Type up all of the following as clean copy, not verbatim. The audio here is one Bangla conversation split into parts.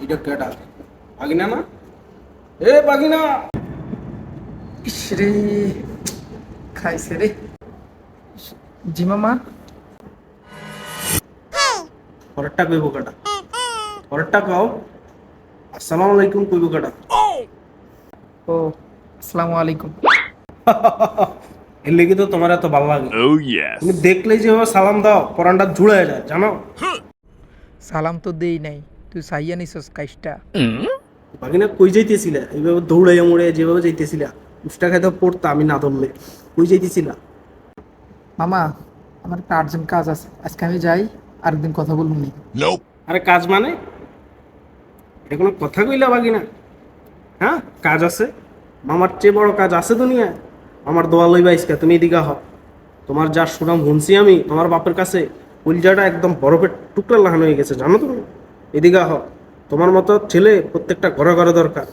এটা কেটা বাগিনা না? এ বাগিনা, ইসরে খাইছে রে। জি মামা। পরেরটা কইব কেটা? পরেরটা কও। আসসালামু আলাইকুম কইব কেটা? ও আসসালামু আলাইকুম। এর লেগে তো তোমার এত ভালো লাগে। Oh yes. তুমি দেখলেই যেভাবে সালাম দাও পরানটা জুড়ে যায় জানো। সালাম তো দেই নাই, তুই সাইয়া নিছস কাইসটা। বাগিনা কই যাইতেছিলা? এইভাবে দৌড়াইয়া মোড়ে যেভাবে যাইতেছিলা, উষ্টা খাইতে পড়তা আমি না ধরলে। কই যাইতেছিলা? মামা আমার একটা আর্জেন্ট কাজ আছে, আজকে আমি যাই, আরেকদিন কথা বলবো নি। Nope. আরে কাজ মানে? এটা কোনো কথা কইলা বাগিনা? হ্যাঁ কাজ আছে, মামার চেয়ে বড় কাজ আছে দুনিয়ায়। আমার দোয়া লইবা ইসকা, তুমি এদিকে হও। তোমার যা সুনাম শুনছি আমি তোমার বাপের কাছে, কলিজাটা একদম বরফের টুকরা লাগানো হয়ে গেছে জানো তুমি। এদিকে হও। তোমার মতো ছেলে প্রত্যেকটা ঘরে ঘরে দরকার।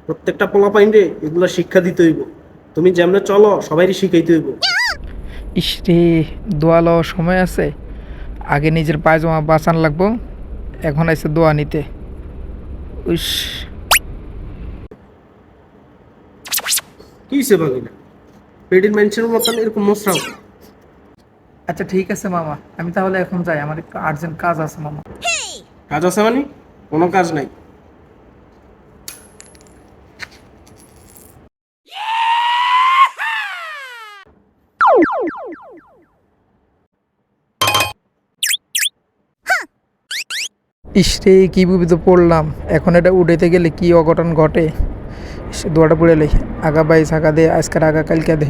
প্রত্যেকটা পোলা পাইন্ডে এগুলো শিক্ষা দিতে হইব। তুমি যেমনে চলো সবাইরই শিখাইতে হইব। ইসরে দোয়া লওয়ার সময় আছে, আগে নিজের পায়জামা বাঁচান লাগবো, এখন আইসে দোয়া নিতে। উস কি হইছে বাগিনা? পেডির মেনশনের মতন এরকম মশরাও। আচ্ছা ঠিক আছে মামা, আমি তাহলে এখন যাই, আমার একটু আর্জেন্ট কাজ আছে মামা। কাজ আছে মানে? কোনো কাজ নাই। ইসরে কি বিপদে পড়লাম, এখন এটা উঠাইতে গেলে কি অঘটন ঘটে। দোয়াটা পড়ে লাই, আগা বাই সাকা দে, আজকের আগা কালকে দে।